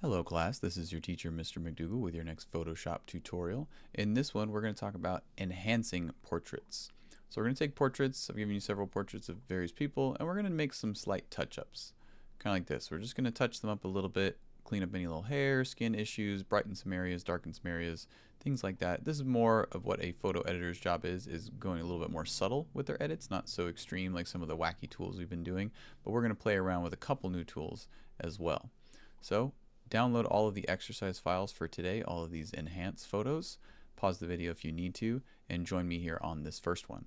Hello class, this is your teacher Mr. McDougall with your next Photoshop tutorial. In this one we're going to talk about enhancing portraits. So we're going to take portraits, I've given you several portraits of various people, and we're going to make some slight touch-ups. Kind of like this, we're just going to touch them up a little bit, clean up any little hair, skin issues, brighten some areas, darken some areas, things like that. This is more of what a photo editor's job is going a little bit more subtle with their edits, not so extreme like some of the wacky tools we've been doing, but we're going to play around with a couple new tools as well. So download all of the exercise files for today, all of these enhanced photos. Pause the video if you need to, and join me here on this first one.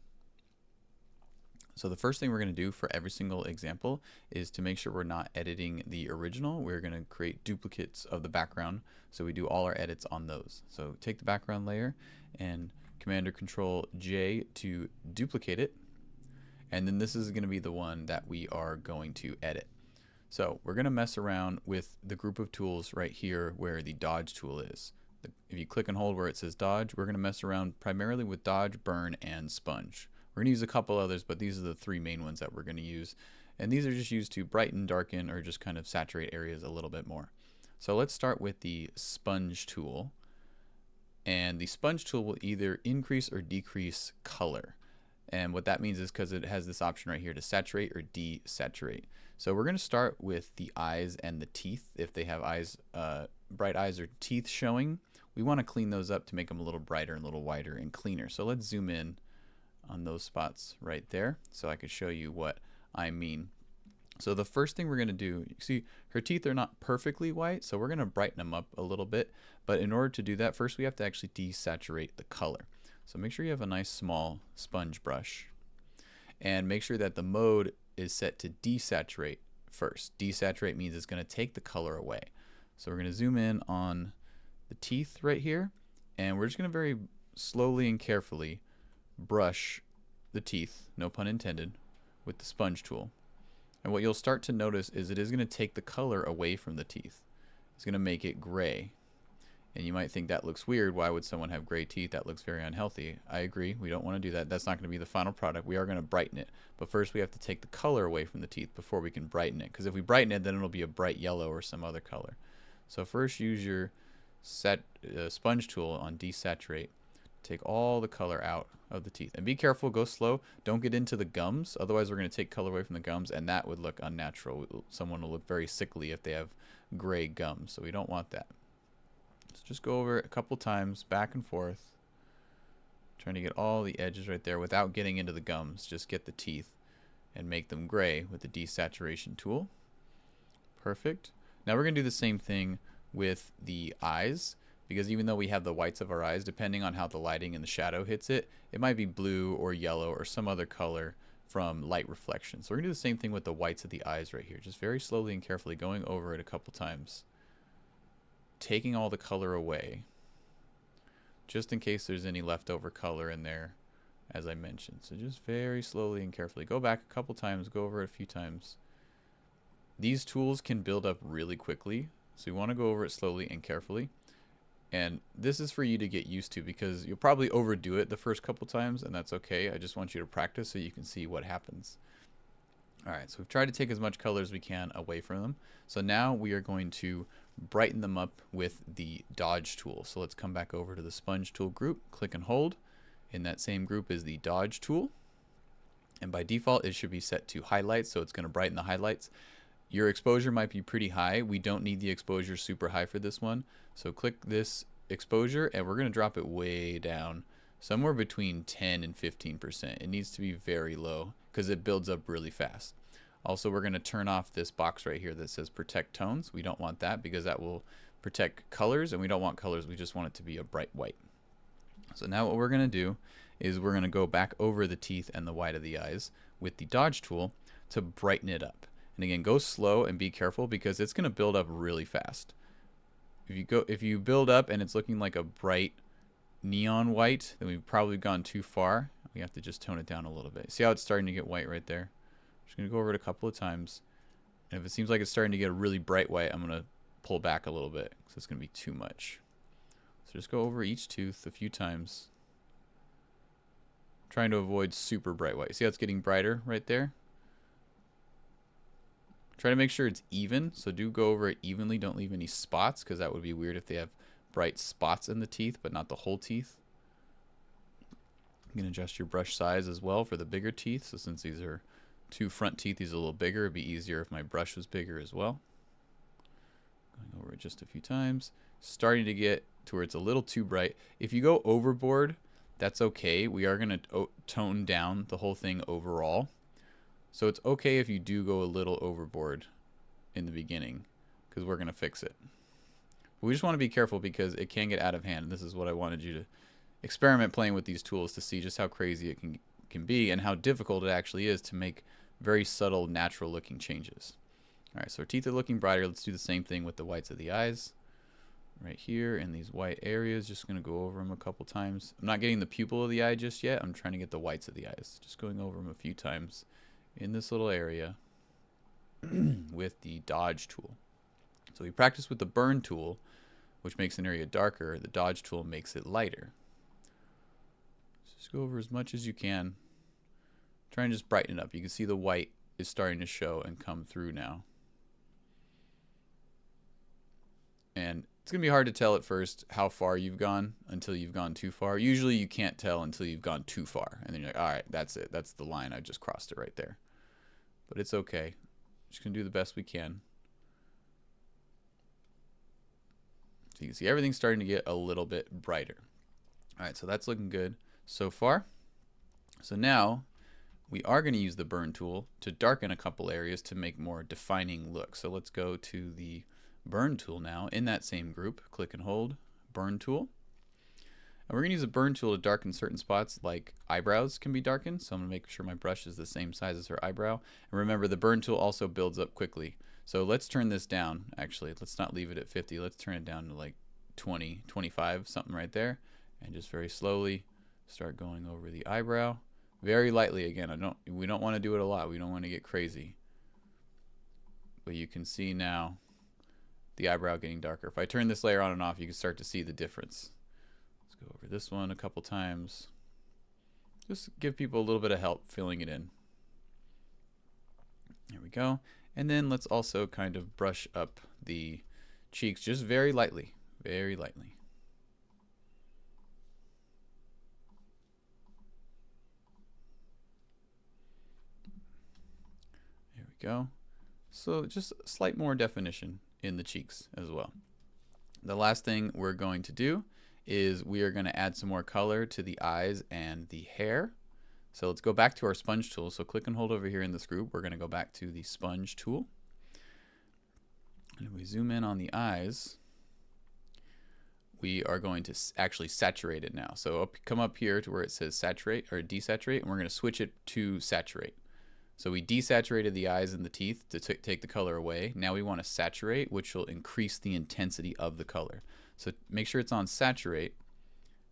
So the first thing we're going to do for every single example is to make sure we're not editing the original. We're going to create duplicates of the background, so we do all our edits on those. So take the background layer and Command or Control J to duplicate it, and then this is going to be the one that we are going to edit. So we're going to mess around with the group of tools right here where the dodge tool is. If you click and hold where it says dodge, we're going to mess around primarily with dodge, burn, and sponge. We're going to use a couple others, but these are the three main ones that we're going to use. And these are just used to brighten, darken, or just kind of saturate areas a little bit more. So let's start with the sponge tool. And the sponge tool will either increase or decrease color. And what that means is because it has this option right here to saturate or desaturate. So we're going to start with the eyes and the teeth. If they have eyes, bright eyes or teeth showing, we want to clean those up to make them a little brighter and a little wider and cleaner. So let's zoom in on those spots right there so I can show you what I mean. So the first thing we're going to do, you see her teeth are not perfectly white, so we're going to brighten them up a little bit. But in order to do that, first we have to actually desaturate the color. So make sure you have a nice small sponge brush, and make sure that the mode is set to desaturate first. Desaturate means it's going to take the color away. So we're going to zoom in on the teeth right here, and we're just going to very slowly and carefully brush the teeth, no pun intended, with the sponge tool. And what you'll start to notice is it is going to take the color away from the teeth. It's going to make it gray. And you might think that looks weird. Why would someone have gray teeth? That looks very unhealthy. I agree. We don't want to do that. That's not going to be the final product. We are going to brighten it. But first we have to take the color away from the teeth before we can brighten it. Because if we brighten it, then it'll be a bright yellow or some other color. So first use your sponge tool on desaturate. Take all the color out of the teeth. And be careful. Go slow. Don't get into the gums. Otherwise we're going to take color away from the gums, and that would look unnatural. Someone will look very sickly if they have gray gums. So we don't want that. So just go over it a couple times, back and forth, trying to get all the edges right there without getting into the gums. Just get the teeth and make them gray with the desaturation tool. Perfect. Now we're going to do the same thing with the eyes, because even though we have the whites of our eyes, depending on how the lighting and the shadow hits it, it might be blue or yellow or some other color from light reflection. So we're going to do the same thing with the whites of the eyes right here, just very slowly and carefully going over it a couple times, taking all the color away, just in case there's any leftover color in there, as I mentioned. So just very slowly and carefully. Go back a couple times, go over it a few times. These tools can build up really quickly, so you want to go over it slowly and carefully. And this is for you to get used to, because you'll probably overdo it the first couple times, and that's okay. I just want you to practice so you can see what happens. Alright, so we've tried to take as much color as we can away from them. So now we are going to brighten them up with the dodge tool. So let's come back over to the sponge tool group, click and hold. In that same group is the dodge tool. And by default it should be set to highlights, so it's going to brighten the highlights. Your exposure might be pretty high. We don't need the exposure super high for this one. So click this exposure and we're going to drop it way down, somewhere between 10 and 15%. It needs to be very low because it builds up really fast. Also, we're going to turn off this box right here that says protect tones. We don't want that because that will protect colors, and we don't want colors. We just want it to be a bright white. So now what we're going to do is we're going to go back over the teeth and the white of the eyes with the dodge tool to brighten it up. And again, go slow and be careful because it's going to build up really fast. If you build up and it's looking like a bright neon white, then we've probably gone too far. We have to just tone it down a little bit. See how it's starting to get white right there? I'm just going to go over it a couple of times. And if it seems like it's starting to get a really bright white, I'm going to pull back a little bit because it's going to be too much. So just go over each tooth a few times, trying to avoid super bright white. See how it's getting brighter right there? Try to make sure it's even, so do go over it evenly. Don't leave any spots, because that would be weird if they have bright spots in the teeth, but not the whole teeth. You can adjust your brush size as well for the bigger teeth. So since these are 2 front teeth, these are a little bigger. It'd be easier if my brush was bigger as well. Going over it just a few times. Starting to get to where it's a little too bright. If you go overboard, that's okay. We are going to tone down the whole thing overall. So it's okay if you do go a little overboard in the beginning, because we're going to fix it. We just want to be careful because it can get out of hand. And this is what I wanted you to experiment playing with these tools, to see just how crazy it can be and how difficult it actually is to make very subtle, natural looking changes. All right, so our teeth are looking brighter. Let's do the same thing with the whites of the eyes. Right here in these white areas, just going to go over them a couple times. I'm not getting the pupil of the eye just yet. I'm trying to get the whites of the eyes. Just going over them a few times in this little area with the dodge tool. So we practice with the burn tool, which makes an area darker. The dodge tool makes it lighter. Just go over as much as you can. Try and just brighten it up. You can see the white is starting to show and come through now. And it's going to be hard to tell at first how far you've gone until you've gone too far. Usually you can't tell until you've gone too far. And then you're like, all right, that's it. That's the line. I just crossed it right there. But it's okay. Just going to do the best we can. So you can see everything's starting to get a little bit brighter. All right, so that's looking good so far. So now we are going to use the burn tool to darken a couple areas to make more defining look. So let's go to the burn tool now. In that same group, click and hold burn tool. And we're going to use a burn tool to darken certain spots, like eyebrows can be darkened. So I'm going to make sure my brush is the same size as her eyebrow. And remember, the burn tool also builds up quickly. So let's turn this down. Actually, let's not leave it at 50. Let's turn it down to like 20, 25, something right there. And just very slowly start going over the eyebrow. Very lightly again. We don't want to do it a lot. We don't want to get crazy. But you can see now the eyebrow getting darker. If I turn this layer on and off, you can start to see the difference. Let's go over this one a couple times. Just give people a little bit of help filling it in. There we go. And then let's also kind of brush up the cheeks just very lightly. Very lightly. There we go. So just slight more definition in the cheeks as well. The last thing we're going to do is we are going to add some more color to the eyes and the hair. So let's go back to our sponge tool. So click and hold over here in this group. We're going to go back to the sponge tool. And if we zoom in on the eyes, we are going to actually saturate it now. So come up here to where it says saturate or desaturate, and we're going to switch it to saturate. So we desaturated the eyes and the teeth to take the color away. Now we want to saturate, which will increase the intensity of the color. So make sure it's on saturate,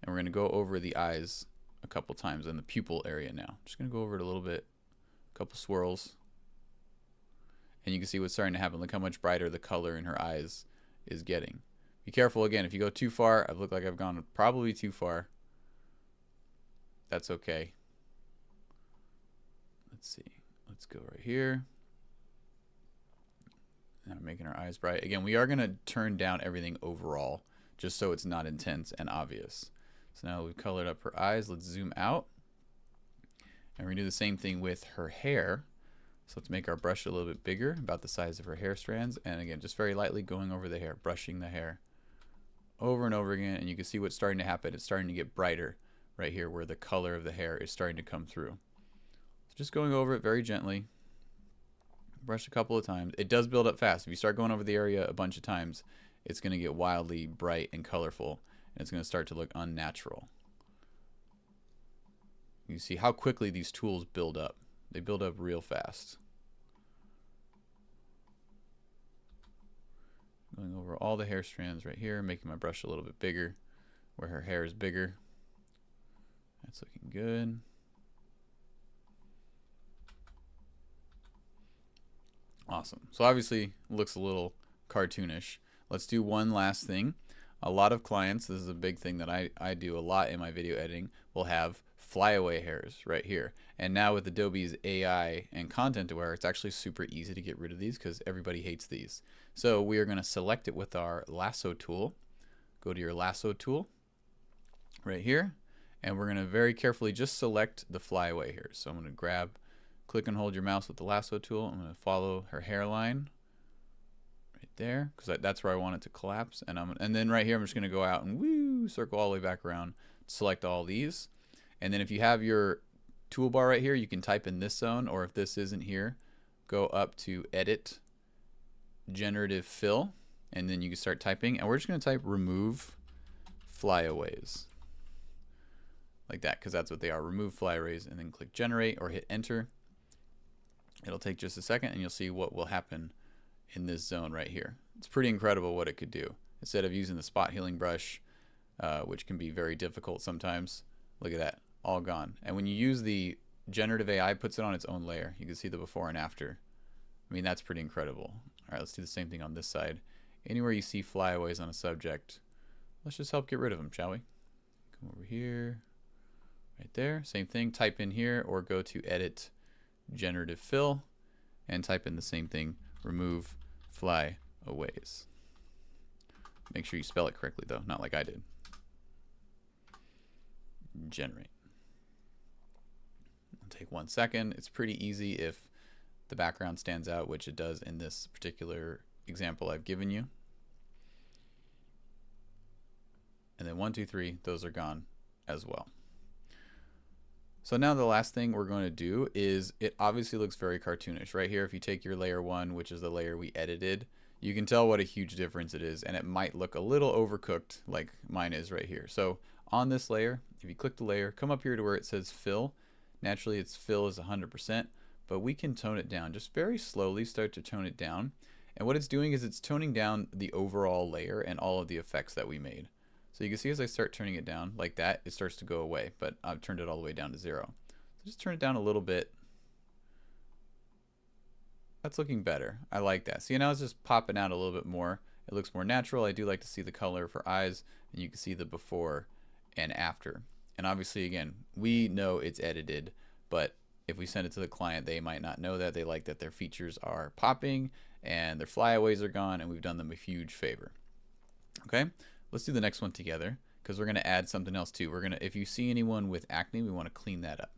and we're going to go over the eyes a couple times in the pupil area now. Just going to go over it a little bit, a couple swirls. And you can see what's starting to happen. Look how much brighter the color in her eyes is getting. Be careful again. If you go too far, I've looked like I've gone probably too far. That's okay. Let's see. Let's go right here. Now making our eyes bright. Again, we are going to turn down everything overall, just so it's not intense and obvious. So now we've colored up her eyes. Let's zoom out. And we're going to do the same thing with her hair. So let's make our brush a little bit bigger, about the size of her hair strands. And again, just very lightly going over the hair, brushing the hair over and over again. And you can see what's starting to happen. It's starting to get brighter right here where the color of the hair is starting to come through. So just going over it very gently. Brush a couple of times. It does build up fast. If you start going over the area a bunch of times, it's going to get wildly bright and colorful. And it's going to start to look unnatural. You see how quickly these tools build up. They build up real fast. Going over all the hair strands right here, making my brush a little bit bigger where her hair is bigger. That's looking good. Awesome. So obviously it looks a little cartoonish. Let's do one last thing. A lot of clients, this is a big thing that I do a lot in my video editing, will have flyaway hairs right here. And now with Adobe's AI and content aware, it's actually super easy to get rid of these because everybody hates these. So we are going to select it with our lasso tool. Go to your lasso tool right here, and we're going to very carefully just select the flyaway hairs. So I'm going to click and hold your mouse with the lasso tool. I'm going to follow her hairline right there because that's where I want it to collapse. And then right here, I'm just going to go out and circle all the way back around, select all these. And then if you have your toolbar right here, you can type in this zone, or if this isn't here, go up to Edit, Generative Fill, and then you can start typing. And we're just going to type remove flyaways. Like that, because that's what they are, remove flyaways, and then click Generate or hit Enter. It'll take just a second, and you'll see what will happen in this zone right here. It's pretty incredible what it could do. Instead of using the spot healing brush, which can be very difficult sometimes, look at that, all gone. And when you use the generative AI, it puts it on its own layer. You can see the before and after. I mean, that's pretty incredible. All right, let's do the same thing on this side. Anywhere you see flyaways on a subject, let's just help get rid of them, shall we? Come over here, right there. Same thing, type in here, or go to Edit, Generative Fill, and type in the same thing, remove flyaways. Make sure you spell it correctly though, not like I did. Generate. It'll take 1 second. It's pretty easy if the background stands out, which it does in this particular example I've given you. And then 1, 2, 3, those are gone as well. So now the last thing we're going to do is, it obviously looks very cartoonish. Right here, if you take your layer 1, which is the layer we edited, you can tell what a huge difference it is, and it might look a little overcooked like mine is right here. So on this layer, if you click the layer, come up here to where it says fill. Naturally its fill is 100%, but we can tone it down. Just very slowly start to tone it down. And what it's doing is it's toning down the overall layer and all of the effects that we made. So you can see as I start turning it down like that, it starts to go away, but I've turned it all the way down to 0. So just turn it down a little bit. That's looking better. I like that. See, now it's just popping out a little bit more. It looks more natural. I do like to see the color for eyes, and you can see the before and after. And obviously, again, we know it's edited, but if we send it to the client, they might not know that. They like that their features are popping and their flyaways are gone, and we've done them a huge favor. Okay, let's do the next one together, because we're going to add something else too. If you see anyone with acne, we want to clean that up.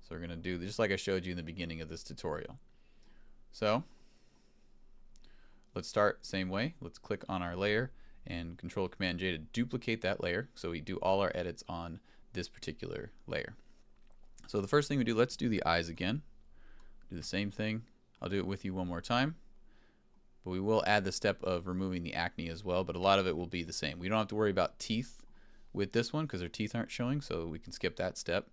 So we're going to do just like I showed you in the beginning of this tutorial. So let's start same way. Let's click on our layer and Control Command J to duplicate that layer, so we do all our edits on this particular layer. So the first thing we do, let's do the eyes again. Do the same thing. I'll do it with you one more time. But we will add the step of removing the acne as well, but a lot of it will be the same. We don't have to worry about teeth with this one because their teeth aren't showing, so we can skip that step.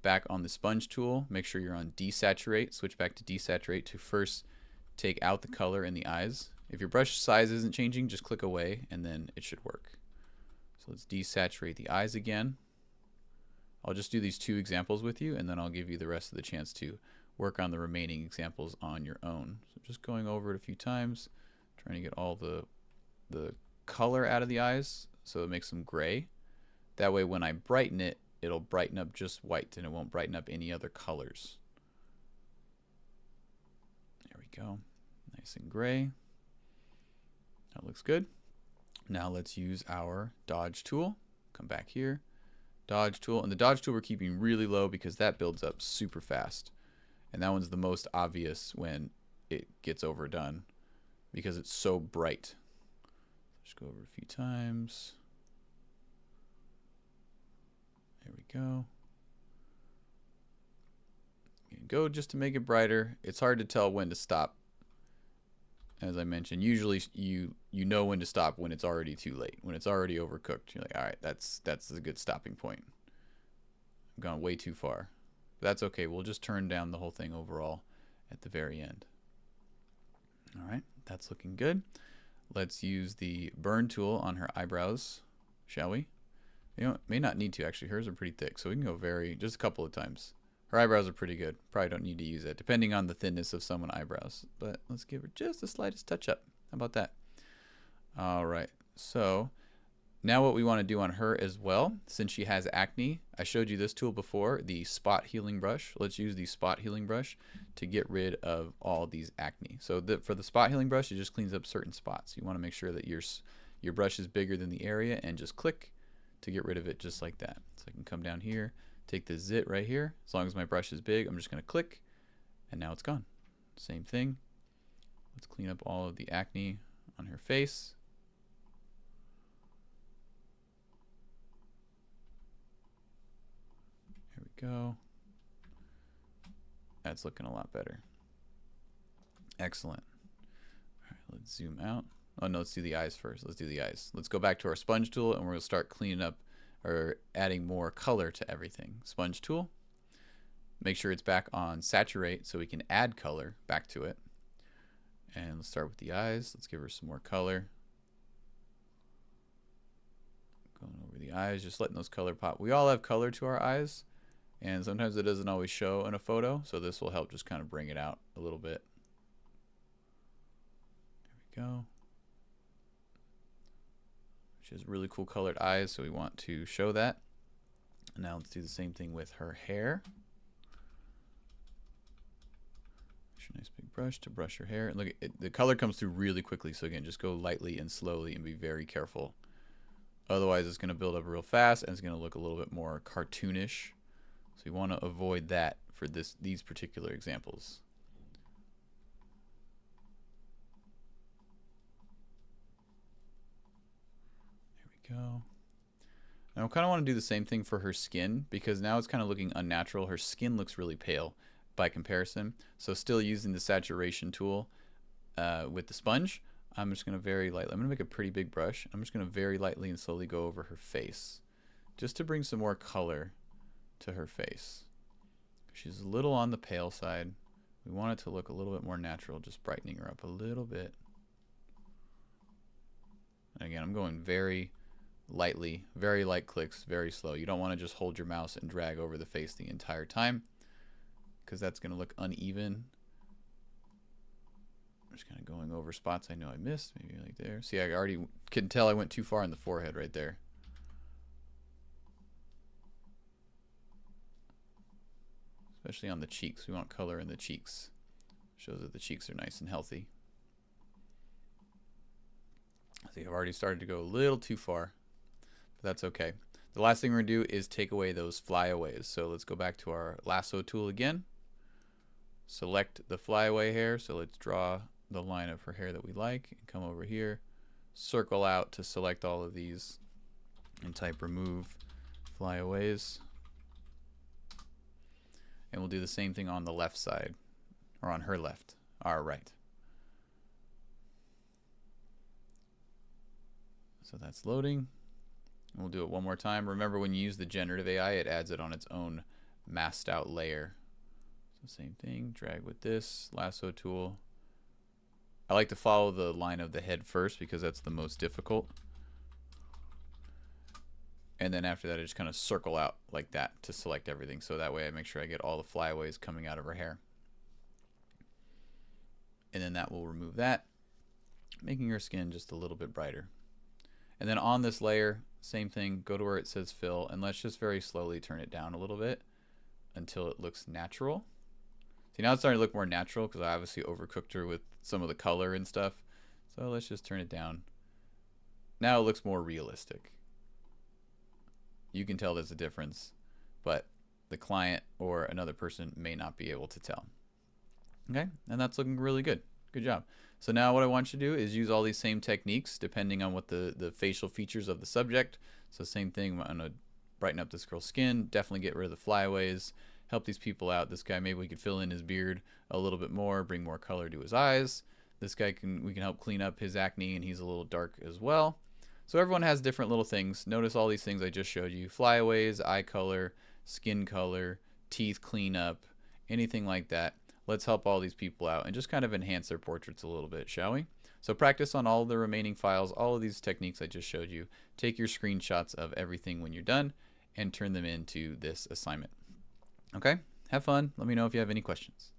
Back on the sponge tool, make sure you're on desaturate. Switch back to desaturate to first take out the color in the eyes. If your brush size isn't changing, just click away and then it should work. So let's desaturate the eyes again. I'll just do these 2 examples with you, and then I'll give you the rest of the chance to work on the remaining examples on your own. So just going over it a few times, trying to get all the color out of the eyes so it makes them gray. That way when I brighten it, it'll brighten up just white and it won't brighten up any other colors. There we go. Nice and gray. That looks good. Now let's use our dodge tool. Come back here. Dodge tool. And the dodge tool we're keeping really low because that builds up super fast. And that one's the most obvious when it gets overdone because it's so bright. Just go over a few times. There we go. You can go just to make it brighter. It's hard to tell when to stop. As I mentioned, usually you know when to stop when it's already too late. When it's already overcooked, you're like, all right, that's a good stopping point. I've gone way too far. But that's okay. We'll just turn down the whole thing overall at the very end. All right, that's looking good. Let's use the burn tool on her eyebrows, shall we? You know, may not need to actually. Hers are pretty thick, so we can go just a couple of times. Her eyebrows are pretty good. Probably don't need to use it, depending on the thinness of someone's eyebrows. But let's give her just the slightest touch up. How about that? All right. So Now what we want to do on her as well, since she has acne, I showed you this tool before, the spot healing brush. Let's use the spot healing brush to get rid of all these acne. So for the spot healing brush, it just cleans up certain spots. You want to make sure that your brush is bigger than the area and just click to get rid of it just like that. So I can come down here, take the zit right here. As long as my brush is big, I'm just going to click and now it's gone. Same thing. Let's clean up all of the acne on her face. Go. That's looking a lot better. Excellent. All right, let's zoom out. Oh no, let's do the eyes first. Let's do the eyes. Let's go back to our sponge tool and we're going to start cleaning up or adding more color to everything. Sponge tool. Make sure it's back on saturate so we can add color back to it. And let's start with the eyes. Let's give her some more color. Going over the eyes, just letting those color pop. We all have color to our eyes. And sometimes it doesn't always show in a photo, so this will help just kind of bring it out a little bit. There we go. She has really cool colored eyes, so we want to show that. And now let's do the same thing with her hair. Nice big brush to brush her hair. And look, the color comes through really quickly, so again, just go lightly and slowly and be very careful. Otherwise, it's going to build up real fast, and it's going to look a little bit more cartoonish. So you want to avoid that for these particular examples. There we go. Now I kind of want to do the same thing for her skin because now it's kind of looking unnatural. Her skin looks really pale by comparison. So still using the saturation tool with the sponge, I'm just going to very lightly, I'm going to make a pretty big brush. I'm just going to very lightly and slowly go over her face just to bring some more color to her face. She's a little on the pale side. We want it to look a little bit more natural, just brightening her up a little bit. And again, I'm going very lightly, very light clicks, very slow. You don't want to just hold your mouse and drag over the face the entire time because that's going to look uneven. I'm just kind of going over spots I know I missed, maybe like there. See, I already can tell I went too far in the forehead right there. Especially on the cheeks. We want color in the cheeks. Shows that the cheeks are nice and healthy. See, I've already started to go a little too far, but that's okay. The last thing we're going to do is take away those flyaways. So let's go back to our lasso tool again. Select the flyaway hair. So let's draw the line of her hair that we like and come over here. Circle out to select all of these and type remove flyaways. And we'll do the same thing on the left side, or on her left, our right. So that's loading. And we'll do it one more time. Remember, when you use the generative AI, it adds it on its own masked out layer. So same thing, drag with this lasso tool. I like to follow the line of the head first because that's the most difficult. And then after that, I just kind of circle out like that to select everything. So that way I make sure I get all the flyaways coming out of her hair. And then that will remove that, making her skin just a little bit brighter. And then on this layer, same thing, go to where it says fill, and let's just very slowly turn it down a little bit until it looks natural. See, now it's starting to look more natural because I obviously overcooked her with some of the color and stuff. So let's just turn it down. Now it looks more realistic. You can tell there's a difference, but the client or another person may not be able to tell. Okay, and that's looking really good. Good job. So now what I want you to do is use all these same techniques depending on what the facial features of the subject. So same thing, I'm going to brighten up this girl's skin, definitely get rid of the flyaways, help these people out. This guy, maybe we could fill in his beard a little bit more, bring more color to his eyes. This guy, we can help clean up his acne and he's a little dark as well. So everyone has different little things. Notice all these things I just showed you. Flyaways, eye color, skin color, teeth cleanup, anything like that. Let's help all these people out and just kind of enhance their portraits a little bit, shall we? So practice on all the remaining files, all of these techniques I just showed you. Take your screenshots of everything when you're done and turn them into this assignment. Okay? Have fun. Let me know if you have any questions.